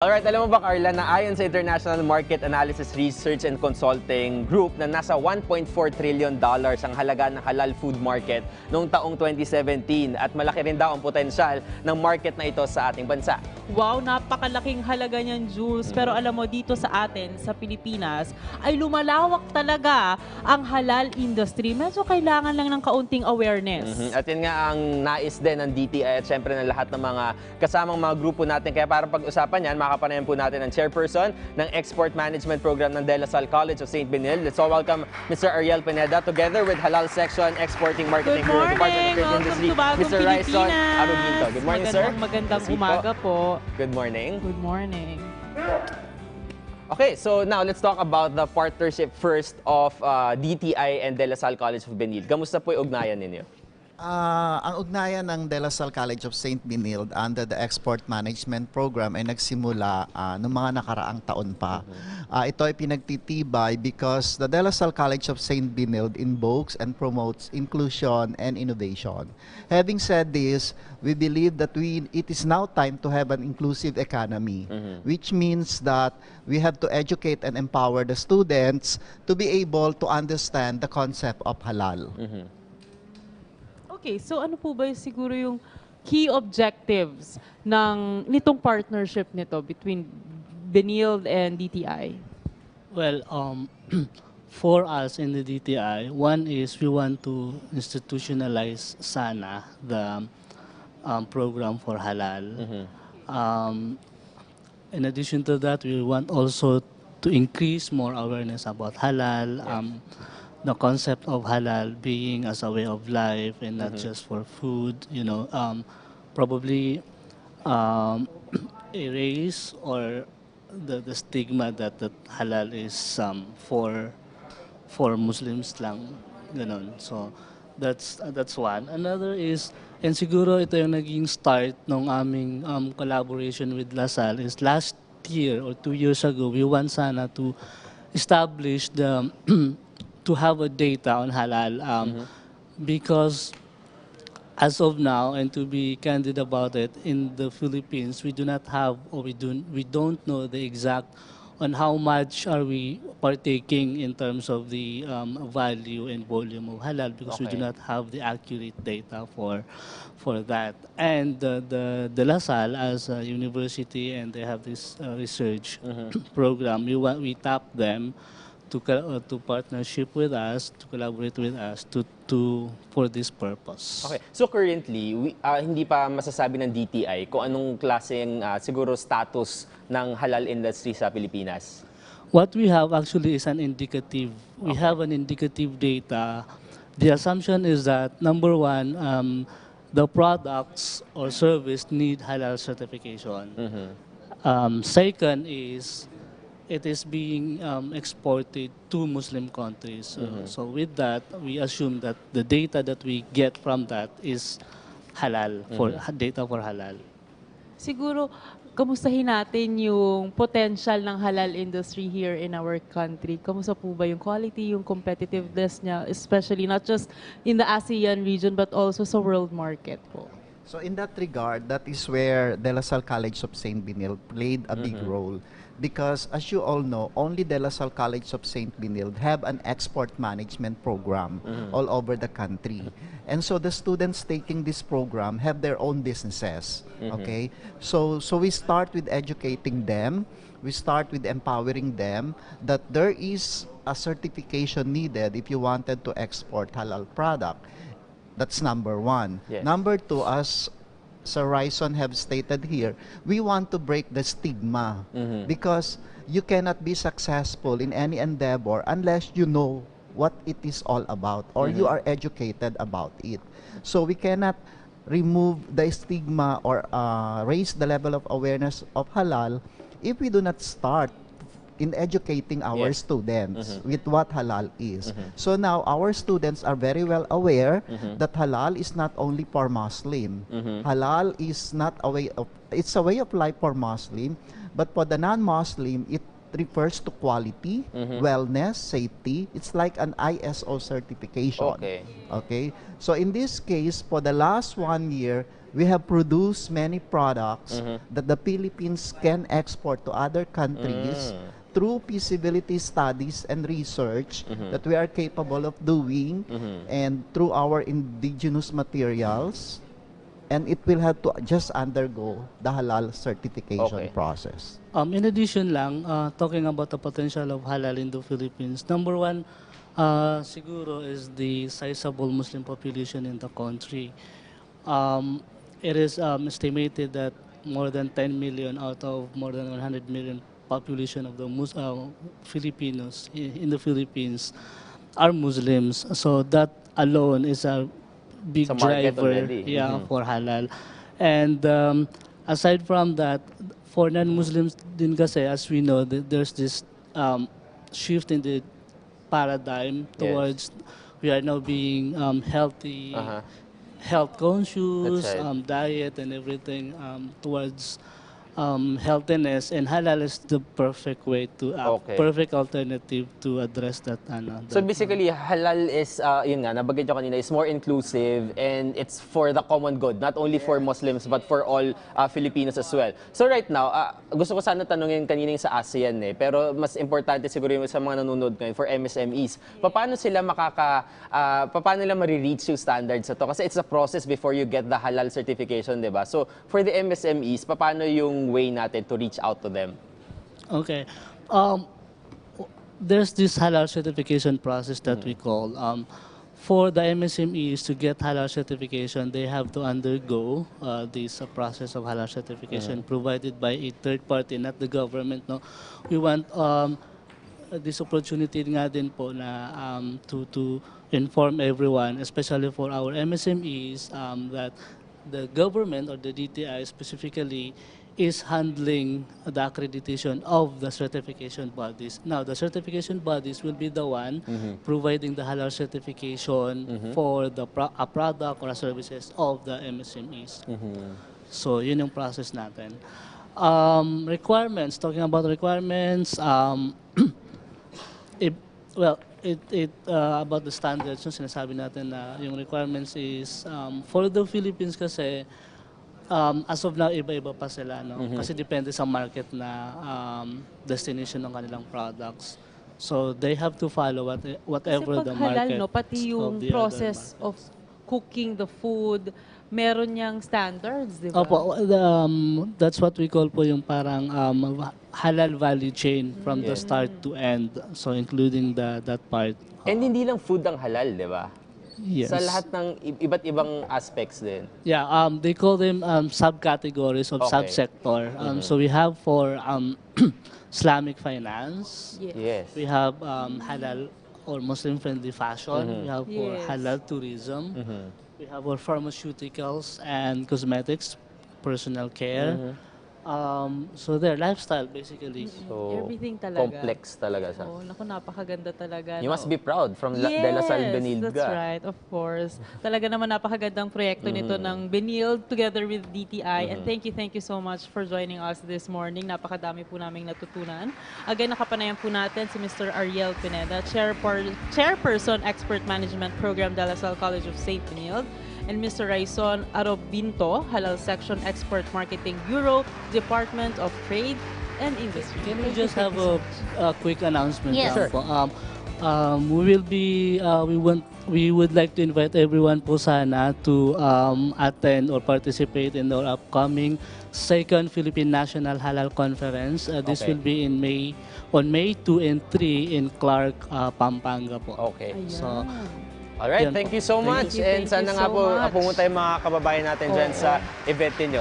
Alright, alam mo ba Carla na ayon sa International Market Analysis Research and Consulting Group na nasa $1.4 trillion ang halaga ng halal food market noong taong 2017 at malaki rin daw ang potensyal ng market na ito sa ating bansa. Wow, napakalaking halaga niyan, Jules. Pero alam mo, dito sa atin, sa Pilipinas, ay lumalawak talaga ang halal industry. Medyo kailangan lang ng kaunting awareness. At yun nga ang nais din ng DTI at syempre ng lahat ng mga kasamang mga grupo natin. Kaya para pag-usapan yan, makapanayan po natin ang chairperson ng Export Management Program ng De La Salle College of St. Benil. Let's all welcome Mr. Ariel Pineda together with Halal Section Exporting Marketing Good Bureau morning! Department of Trade Welcome Industry, to Bagong Mr. Raison Pilipinas! Aruginto. Good morning, sir. Magandang Yes, umaga po. Good morning. Good morning. Okay, so now let's talk about the partnership first of DTI and De La Salle College of Benil. Kamusta po yung ugnayan ninyo? Ang ugnayan ng De La Salle College of St. Benilde under the Export Management Program ay nagsimula noong mga nakaraang taon pa. Ito ay pinagtitibay because the De La Salle College of St. Benilde invokes and promotes inclusion and innovation. Having said this, we believe that it is now time to have an inclusive economy, which means that we have to educate and empower the students to be able to understand the concept of halal. Okay, so ano po ba siguro yung key objectives nitong partnership nito between Benilde and DTI? Well, for us in the DTI, one is we want to institutionalize sana the program for halal. In addition to that, we want also to increase more awareness about halal. The concept of halal being as a way of life and not just for food, probably erase or the stigma that halal is for Muslims lang, ganon. So that's one. Another is, and siguro ito yung naging start ng aming collaboration with La Salle, is last year or 2 years ago, we want sana to establish the to have a data on halal because as of now, and to be candid about it, in the Philippines we do not have, or we don't know the exact on how much are we partaking in terms of the value and volume of halal, because we do not have the accurate data for that. And the La Salle as a university, and they have this research program, we tap them to partnership with us, to collaborate with us for this purpose. Okay. So currently, hindi pa masasabi ng DTI kung anong klaseng siguro status ng halal industry sa Pilipinas. What we have actually is an indicative. We have an indicative data. The assumption is that number one, the products or service need halal certification. Second is, it is being exported to Muslim countries. So with that, we assume that the data that we get from that is halal, for data for halal. Siguro, kamustahin natin yung potential ng halal industry here in our country. Kamusta po ba yung quality, yung competitiveness niya, especially not just in the ASEAN region but also sa world market po? So in that regard, that is where De La Salle College of St. Benilde played a big role. Because as you all know, only De La Salle College of St. Benilde have an export management program all over the country. And so the students taking this program have their own businesses. Okay? So we start with educating them. We start with empowering them that there is a certification needed if you wanted to export halal product. That's number one. Yes. Number two, as Sir Raison have stated here, we want to break the stigma because you cannot be successful in any endeavor unless you know what it is all about or you are educated about it. So we cannot remove the stigma or raise the level of awareness of halal if we do not start in educating our students with what halal is. So now our students are very well aware that halal is not only for Muslim. Halal is not a way of, it's a way of life for Muslim, but for the non-Muslim, it refers to quality, wellness, safety. It's like an ISO certification. Okay. Okay. So in this case, for the last 1 year, we have produced many products that the Philippines can export to other countries through feasibility studies and research that we are capable of doing, and through our indigenous materials, and it will have to just undergo the halal certification Okay. process. In addition lang, talking about the potential of halal in the Philippines, number one, siguro is the sizable Muslim population in the country. It is estimated that more than 10 million out of more than 100 million population of the Filipinos in the Philippines are Muslims. So that alone is a big Sa market driver, already. yeah, for halal. And aside from that, for non-Muslims din kasi, as we know, there's this shift in the paradigm towards we are now being healthy, Uh-huh. health conscious, That's right. diet and everything towards healthiness, and halal is the perfect way to Okay. perfect alternative to address that. So basically, halal is, yun nga, nabanggit nyo kanina, is more inclusive and it's for the common good, not only for Muslims but for all Filipinos as well. So right now, gusto ko sana tanungin kanina yung sa ASEAN pero mas importante siguro yung sa mga nanonood ngayon for MSMEs. Paano sila paano nila marireach yung standards na to? Kasi it's a process before you get the halal certification, di ba? So for the MSMEs, paano yung way natin to reach out to them? Okay. There's this halal certification process that we call. For the MSMEs to get halal certification, they have to undergo this process of halal certification provided by a third party, not the government. No, we want this opportunity nga din po na to inform everyone, especially for our MSMEs, that the government or the DTI specifically is handling the accreditation of the certification bodies. Now, the certification bodies will be the one providing the halal certification for a product or a services of the MSMEs. So, yun yung process natin. Requirements, talking about requirements, about the standards, yung sinasabi natin na yung requirements is, for the Philippines kasi, as of now, iba-iba pa sila, no? Kasi depende sa market na destination ng kanilang products. So, they have to follow whatever Kasi the pag halal, market no, pati yung of the other process of cooking the food, meron niyang standards, di ba? Opo, that's what we call po yung parang halal value chain from the start to end. So, including that part. And hindi lang food ang halal, di ba? Yes. Sa lahat ng iba't ibang aspects din. Yeah, they call them subcategories of Okay. subsector. So we have for Islamic finance. Yes. We have halal or Muslim-friendly fashion. We have for Yes. halal tourism. We have for pharmaceuticals and cosmetics, personal care. So their lifestyle basically. So, Everything talaga. complex talaga siya. Oh, naku, napakaganda talaga. You no? must be proud from De La Salle Benilga. That's right, of course. Talaga naman napakagandang proyekto nito ng Benilde together with DTI. And thank you so much for joining us this morning. Napakadami po naming natutunan. Again, nakapanayan po natin si Mr. Ariel Pineda, Chairperson Expert Management Program, De La Salle College of St. Benilde, and Mr. Raison Arobinto, Halal Section Export Marketing Bureau, Department of Trade and Industry. Can we Thank you, just thank have you so much. a quick announcement? Yes. lang po? We would like to invite everyone po sana to attend or participate in our upcoming second Philippine National Halal Conference. This Okay. will be on May 2 and 3 in Clark, Pampanga po. Okay. Ayan. So, Alright, Yan thank po. you so Thank much. you, And thank you sana nga so po much. pumunta yung mga kababayan natin dyan Oo. sa event ninyo.